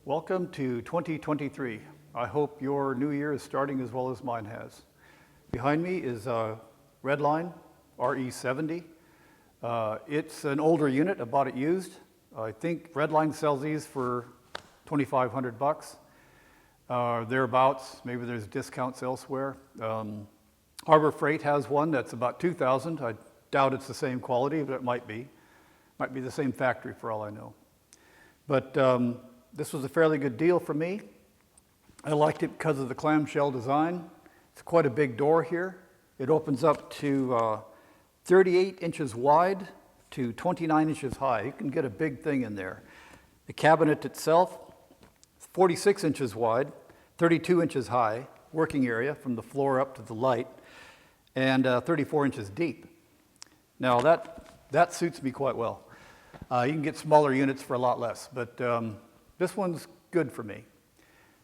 Welcome to 2023. I hope your new year is starting as well as mine has. Behind me is a Redline RE-70. It's an older unit. I bought it used. I think Redline sells these for $2,500. Thereabouts. Maybe there's discounts elsewhere. Harbor Freight has one that's about $2,000. I doubt it's the same quality, but it might be. Might be the same factory for all I know. But this was a fairly good deal for me. I liked it because of the clamshell design. It's quite a big door here. It opens up to 38 inches wide to 29 inches high. You can get a big thing in there. The cabinet itself is 46 inches wide, 32 inches high, working area from the floor up to the light, and 34 inches deep. Now that suits me quite well. You can get smaller units for a lot less, but this one's good for me.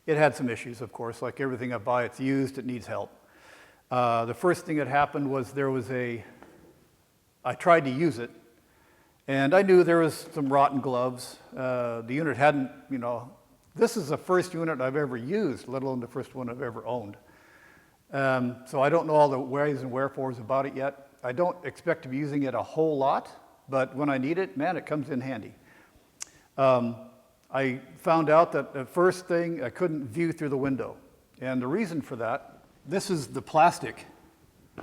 It had some issues, of course. Like everything I buy, it's used, it needs help. The first thing that happened was I tried to use it, and I knew there was some rotten gloves. The unit hadn't, this is the first unit I've ever used, let alone the first one I've ever owned. So I don't know all the whys and wherefores about it yet. I don't expect to be using it a whole lot, but when I need it, man, it comes in handy. I found out that the first thing, I couldn't view through the window. And the reason for that, this is the plastic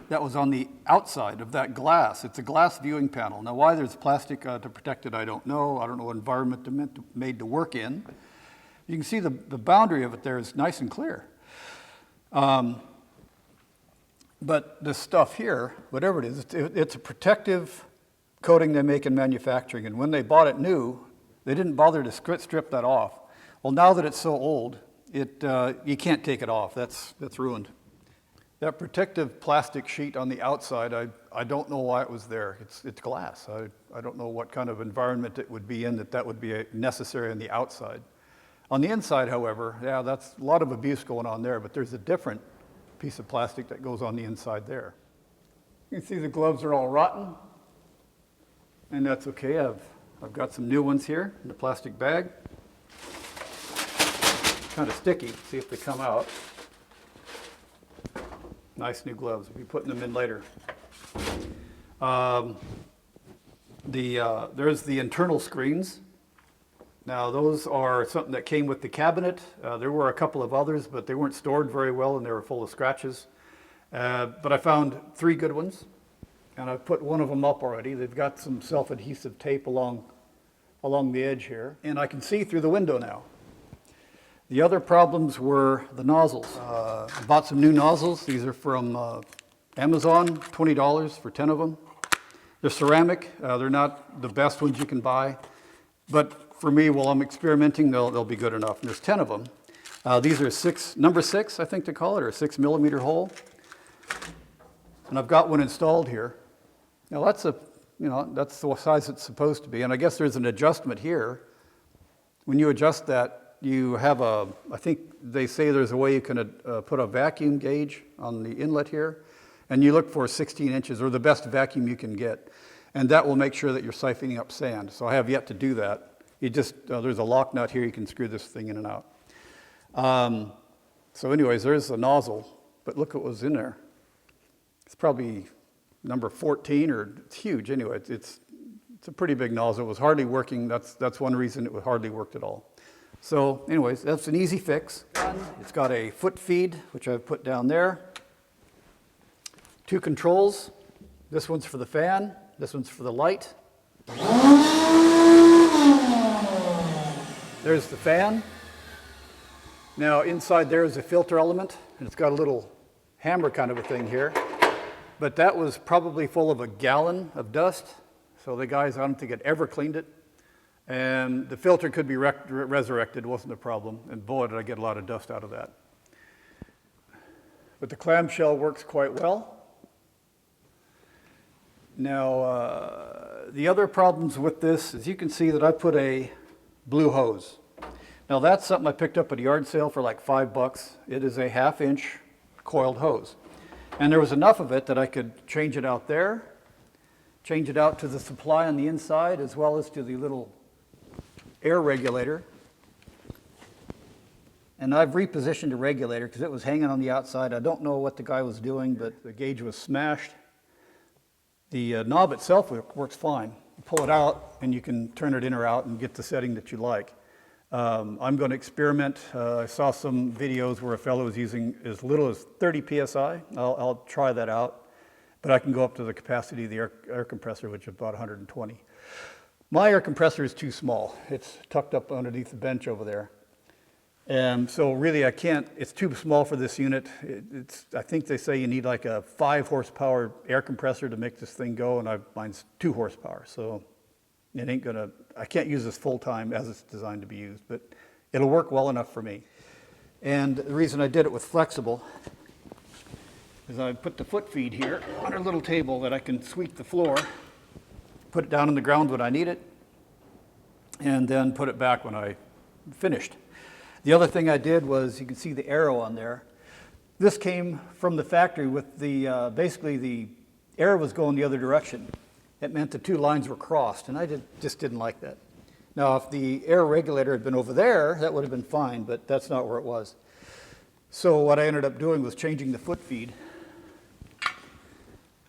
that was on the outside of that glass. It's a glass viewing panel. Now, why there's plastic to protect it, I don't know. I don't know what environment they're made to work in. You can see the boundary of it there is nice and clear. But this stuff here, whatever it is, it's a protective coating they make in manufacturing. And when they bought it new, they didn't bother to strip that off. Well, now that it's so old, you can't take it off. That's ruined. That protective plastic sheet on the outside, I don't know why it was there. It's glass. I don't know what kind of environment it would be in that would be necessary on the outside. On the inside, however, yeah, that's a lot of abuse going on there, but there's a different piece of plastic that goes on the inside there. You can see the gloves are all rotten, and that's okay. I've got some new ones here in the plastic bag. Kind of sticky. See if they come out. Nice new gloves. We'll be putting them in later. There's the internal screens. Now those are something that came with the cabinet. There were a couple of others, but they weren't stored very well and they were full of scratches. But I found 3 good ones, and I've put one of them up already. They've got some self-adhesive tape along the edge here, and I can see through the window now. The other problems were the nozzles. I bought some new nozzles. These are from Amazon, $20 for 10 of them. They're ceramic. They're not the best ones you can buy, but for me, while I'm experimenting, they'll be good enough. And there's 10 of them. These are number 6, I think to call it, or a 6mm hole. And I've got one installed here. Now that's that's the size it's supposed to be. And I guess there's an adjustment here. When you adjust that, you have I think they say there's a way you can put a vacuum gauge on the inlet here. And you look for 16 inches, or the best vacuum you can get. And that will make sure that you're siphoning up sand. So I have yet to do that. There's a lock nut here. You can screw this thing in and out. So anyways, there's a nozzle. But look what was in there. It's probably number 14, or it's huge. Anyway, it's a pretty big nozzle. It was hardly working. That's one reason it hardly worked at all. So anyways, that's an easy fix. It's got a foot feed, which I've put down there. 2 controls. This one's for the fan. This one's for the light. There's the fan. Now inside there is a filter element, and it's got a little hammer kind of a thing here. But that was probably full of a gallon of dust. So the guys, I don't think had ever cleaned it. And the filter could be resurrected, wasn't a problem. And boy, did I get a lot of dust out of that. But the clamshell works quite well. Now, the other problems with this is you can see that I put a blue hose. Now that's something I picked up at a yard sale for like $5. It is a 1/2-inch coiled hose. And there was enough of it that I could change it out there, change it out to the supply on the inside, as well as to the little air regulator. And I've repositioned the regulator because it was hanging on the outside. I don't know what the guy was doing, but the gauge was smashed. The knob itself works fine. You pull it out and you can turn it in or out and get the setting that you like. I'm going to experiment. I saw some videos where a fellow was using as little as 30 psi. I'll try that out. But I can go up to the capacity of the air compressor, which is about 120. My air compressor is too small. It's tucked up underneath the bench over there. And so really I can't, it's too small for this unit. I think they say you need like a 5 horsepower air compressor to make this thing go, and mine's 2 horsepower. So it ain't gonna, I can't use this full time as it's designed to be used, but it'll work well enough for me. And the reason I did it with flexible is I put the foot feed here on a little table that I can sweep the floor, put it down on the ground when I need it, and then put it back when I finished. The other thing I did was, you can see the arrow on there. This came from the factory with the, basically the arrow was going the other direction. It meant the 2 lines were crossed, and I just didn't like that. Now, if the air regulator had been over there, that would have been fine, but that's not where it was. So what I ended up doing was changing the foot feed.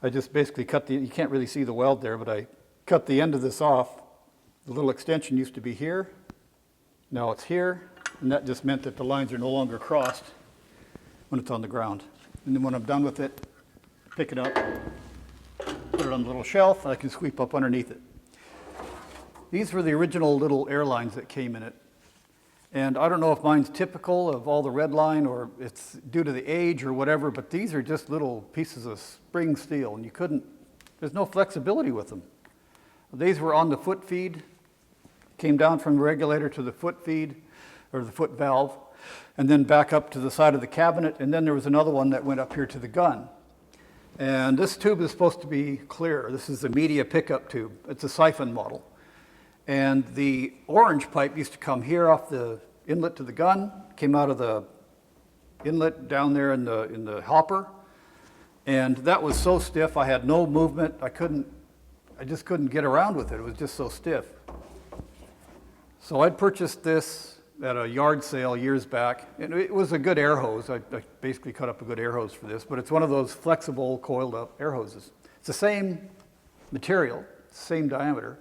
I just basically cut you can't really see the weld there, but I cut the end of this off. The little extension used to be here. Now it's here. And that just meant that the lines are no longer crossed when it's on the ground. And then when I'm done with it, pick it up, put it on the little shelf, and I can sweep up underneath it. These were the original little air lines that came in it. And I don't know if mine's typical of all the Redline or it's due to the age or whatever, but these are just little pieces of spring steel, and there's no flexibility with them. These were on the foot feed, came down from the regulator to the foot feed, or the foot valve, and then back up to the side of the cabinet, and then there was another one that went up here to the gun. And this tube is supposed to be clear. This is the media pickup tube. It's a siphon model. And the orange pipe used to come here off the inlet to the gun, came out of the inlet down there in the hopper, and that was so stiff I had no movement. I just couldn't get around with it. It was just so stiff. So I'd purchased this at a yard sale years back, and it was a good air hose. I basically cut up a good air hose for this, but it's one of those flexible, coiled up air hoses. It's the same material, same diameter.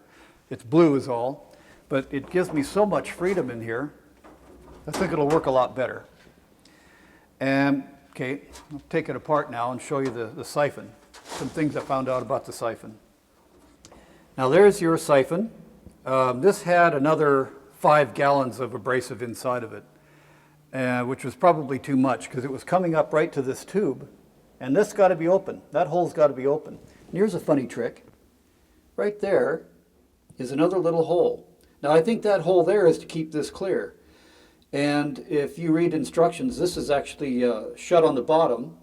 It's blue is all, but it gives me so much freedom in here. I think it'll work a lot better. And, okay, I'll take it apart now and show you the siphon. Some things I found out about the siphon. Now there's your siphon. This had another 5 gallons of abrasive inside of it, which was probably too much because it was coming up right to this tube, and this got to be open. That hole's got to be open. And here's a funny trick. Right there is another little hole. Now I think that hole there is to keep this clear. And if you read instructions, this is actually shut on the bottom,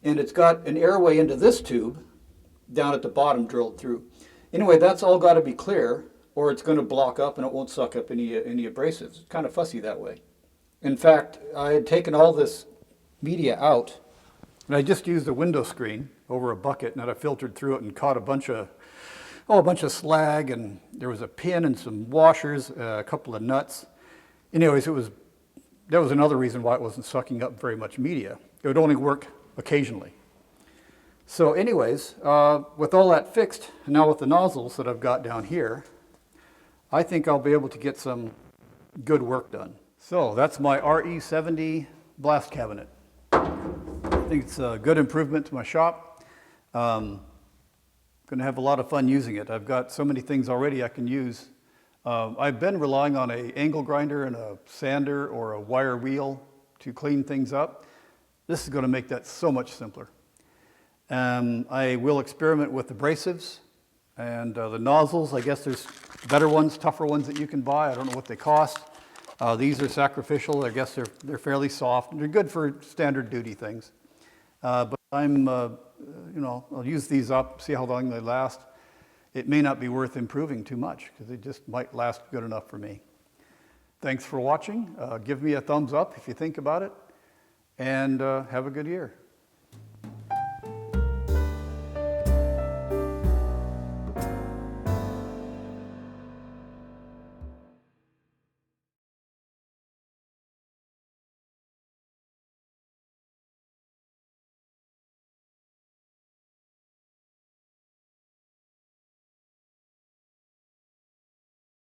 and it's got an airway into this tube down at the bottom drilled through. Anyway, that's all got to be clear, or it's going to block up and it won't suck up any abrasives. It's kind of fussy that way. In fact, I had taken all this media out, and I just used a window screen over a bucket, and I filtered through it and caught a bunch of slag, and there was a pin and some washers, a couple of nuts. Anyways, that was another reason why it wasn't sucking up very much media. It would only work occasionally. So anyways, with all that fixed, and now with the nozzles that I've got down here, I think I'll be able to get some good work done. So that's my RE-70 blast cabinet. I think it's a good improvement to my shop. Going to have a lot of fun using it. I've got so many things already I can use. I've been relying on an angle grinder and a sander or a wire wheel to clean things up. This is going to make that so much simpler. I will experiment with abrasives and the nozzles. I guess there's better ones, tougher ones that you can buy. I don't know what they cost. These are sacrificial. I guess they're fairly soft. They're good for standard duty things. But I'll use these up, see how long they last. It may not be worth improving too much because they just might last good enough for me. Thanks for watching. Give me a thumbs up if you think about it, and have a good year.